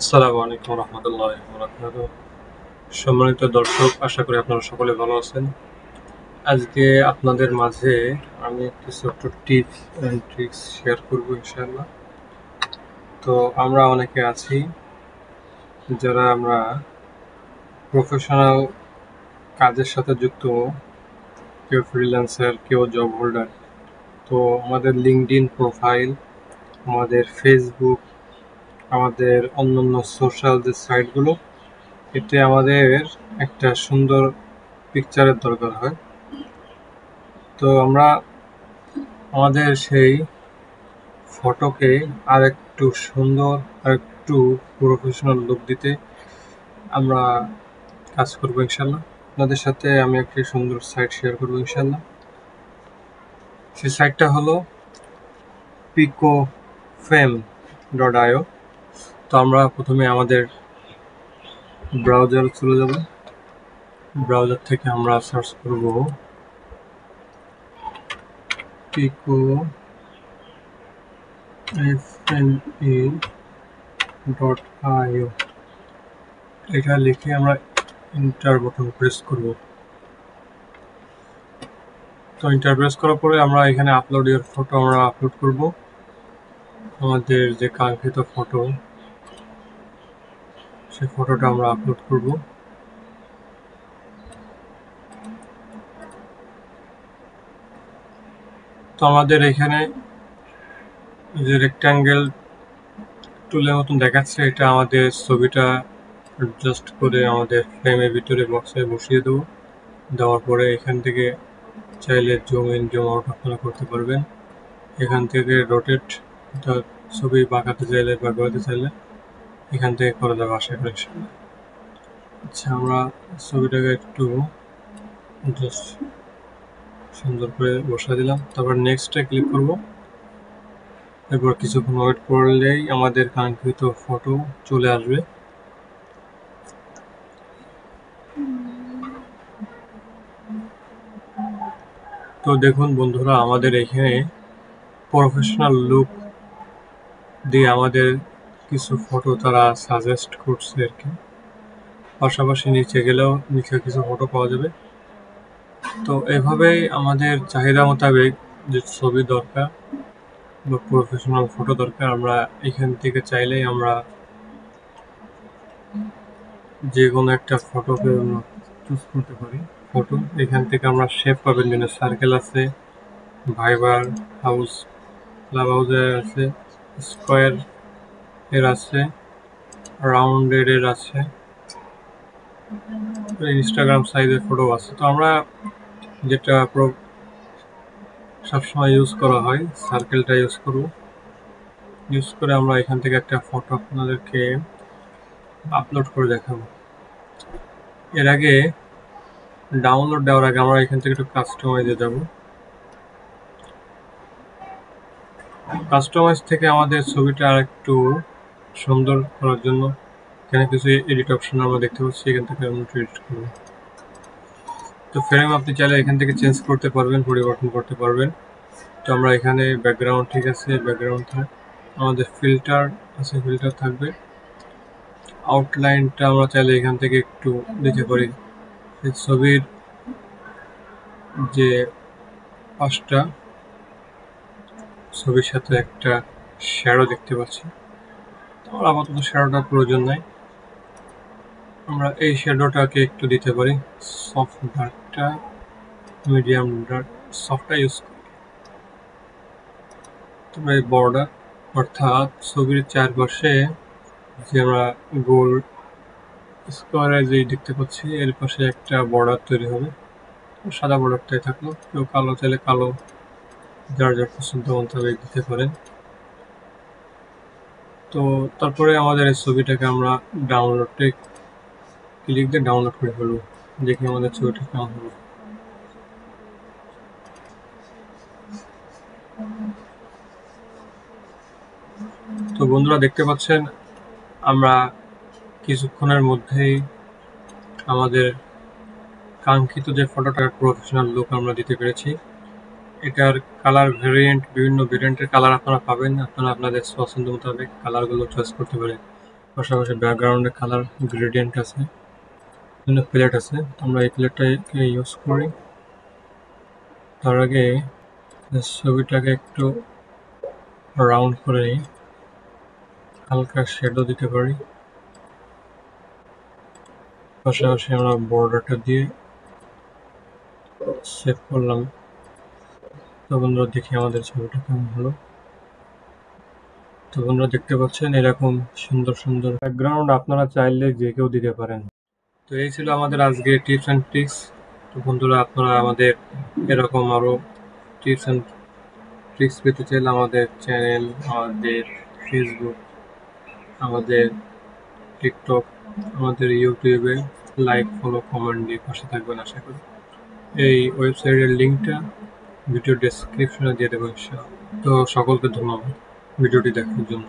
আসসালামু আলাইকুম রহমতুল্লাহি ওয়া বারাকাতুহু। সম্মানিত দর্শক, আশা করি আপনারা সকলে ভালো আছেন। আজকে আপনাদের মাঝে আমি একটি ছোট্ট টিপস অ্যান্ড ট্রিক্স শেয়ার করব ইনশাআল্লাহ। তো আমরা অনেকে আছি যারা আমরা প্রফেশনাল কাজের সাথে যুক্ত, কেউ ফ্রিল্যান্সার, কেউ জব হোল্ডার। তো আমাদের লিঙ্কডইন প্রোফাইল, আমাদের ফেসবুক, আমাদের অন্যান্য সোশ্যাল যে সাইটগুলো, এতে আমাদের একটা সুন্দর পিকচারের দরকার হয়। তো আমরা আমাদের সেই ফটোকে আরেকটু সুন্দর, আরেকটু প্রফেশনাল লুক দিতে আমরা কাজ করবো ইনশাল্লাহ। আপনাদের সাথে আমি একটি সুন্দর সাইট শেয়ার করবো ইনশাল্লাহ। সেই সাইটটা হলো picofame.io। তো আমরা প্রথমে আমাদের ব্রাউজারে চলে যাব। ব্রাউজার থেকে আমরা সার্চ করব picofame.io। এটা লিখে আমরা এন্টার বাটন প্রেস করব। তো এন্টার প্রেস করার পরে আমরা এখানে আপলোড ইওর ফটো আমরা আপলোড করব। আমাদের যে কাঙ্ক্ষিত ফটো, সেই ফটোটা আমরা আপলোড করব। তো আমাদের এখানে যে রেক্ট্যাঙ্গেল টুলের মতন দেখাচ্ছে, এটা আমাদের ছবিটা অ্যাডজাস্ট করে আমাদের ফ্রেমের ভিতরে বক্সে বসিয়ে দেবো। দেওয়ার পরে এখান থেকে চাইলে জুম ইন জুম আউট আপনারা করতে পারবেন। এখান থেকে রোটেট, ছবি বাঁকাতে চাইলে বা ঘোরাতে চাইলে এখান থেকে করে দেবো আশা করি। আচ্ছা, আমরা ছবিটাকে একটু জাস্ট সুন্দর করে বসা দিলাম। তারপর নেক্সটে ক্লিক করব। এরপর কিছুক্ষণ ওয়েট করলেই আমাদের কাঙ্ক্ষিত ফটো চলে আসবে। তো দেখুন বন্ধুরা, আমাদের এখানে প্রফেশনাল লুক দিয়ে আমাদের কিছু ফটো তারা সাজেস্ট করছে আর কি। পাশাপাশি নিচে গেলেও নিচে কিছু ফটো পাওয়া যাবে। তো এভাবেই আমাদের চাহিদা মোতাবেক যে ছবি দরকার বা প্রফেশনাল ফটো দরকার, আমরা এখান থেকে চাইলেই আমরা যে কোনো একটা ফটোকে চুজ করতে পারি। ফটো এখান থেকে আমরা শেপ পাবেন, যেন সার্কেল আছে, ভাইবার হাউস, ক্লাব হাউসের আছে, স্কোয়ার এর আছে, রাউন্ডেড এর আছে, ইনস্টাগ্রাম সাইজের ফটো আছে। তো আমরা যেটা সবসময় ইউজ করা হয়, সার্কেলটা ইউজ করব। ইউজ করে আমরা এখান থেকে একটা ফটো আপনাদেরকে আপলোড করে দেখাবো। এর আগে ডাউনলোড দেওয়ার আগে আমরা এখান থেকে একটু কাস্টমাইজে যাব। কাস্টমাইজ থেকে আমাদের ছবিটা আর একটু সুন্দর করার জন্য এখানে কিছু এডিট অপশন আমরা দেখতে পাচ্ছি, এখান থেকে আমরা এডিট করব। তো ফ্রেম আপনি চাইলে এখান থেকে চেঞ্জ করতে পারবেন, পরিবর্তন করতে পারবেন। তো আমরা এখানে ব্যাকগ্রাউন্ড ঠিক আছে, ব্যাকগ্রাউন্ড থাক। আমাদের ফিল্টার আছে, ফিল্টার থাকবে। আউটলাইনটা আমরা চাইলে এখান থেকে একটু দিতে পারি। ছবির যে পাশটা, ছবির সাথে একটা শ্যাডো দেখতে পাচ্ছি। আমার আপাতত শ্যাডোটার প্রয়োজন নাই, আমরা এই শ্যাডোটাকে একটু দিতে পারি। সফট ডার্কটা, মিডিয়াম ডার্ক, সফটটা ইউজ করি। তোমরা এই বর্ডার, অর্থাৎ ছবির চারপাশে যে আমরা গোল স্কোয়ারে যে দেখতে পাচ্ছি, এর পাশে একটা বর্ডার তৈরি হবে। সাদা বর্ডারটাই থাকলো, কেউ কালো চাইলে কালো, যার যার পছন্দ মোতাবেক দিতে পারেন। তো তারপরে আমাদের এই ছবিটাকে আমরা ডাউনলোডে ক্লিক দিয়ে ডাউনলোড করে ফেলবো। দেখি আমাদের ছবিটা কেমন হলো। তো বন্ধুরা দেখতে পাচ্ছেন, আমরা কিছুক্ষণের মধ্যেই আমাদের কাঙ্ক্ষিত যে ফটোটার প্রফেশনাল লুক আমরা দিতে পেরেছি। এটার কালার ভেরিয়েন্ট, বিভিন্ন ভেরিয়েন্টের কালার আপনারা পাবেন। আপনারা আপনাদের পছন্দ মোতাবেক কালারগুলো চয়েস করতে পারেন। পাশাপাশি ব্যাকগ্রাউন্ডে কালার গ্রেডিয়েন্ট আছে, বিভিন্ন প্লেট আছে। আমরা এই প্লেটটাকে ইউজ করি। তার আগে ছবিটাকে একটু রাউন্ড করে নিই, হালকা শ্যাডো দিতে পারি। পাশাপাশি আমরা বর্ডারটা দিয়ে সেভ করলাম। তো বন্ধুরা দেখি আমাদের ছবিটা কেমন হলো। তো বন্ধুরা দেখতে পাচ্ছেন এরকম সুন্দর সুন্দর ব্যাকগ্রাউন্ড আপনারা চাইলে যে কেউ দিতে পারেন। তো এই ছিল আমাদের আজকে টিপস অ্যান্ড ট্রিক্স। তো বন্ধুরা আপনারা আমাদের এরকম আরও টিপস অ্যান্ড ট্রিক্স পেতে চাইলে আমাদের চ্যানেল, আমাদের ফেসবুক, আমাদের টিকটক, আমাদের ইউটিউবে লাইক, ফলো, কমেন্ট দিয়ে পাশে থাকবেন আশা করি। এই ওয়েবসাইটের লিঙ্কটা ভিডিও ডেসক্রিপশনে দিয়ে দেবো ইনশাআল্লাহ। তো সকলকে ধন্যবাদ ভিডিওটি দেখার জন্য।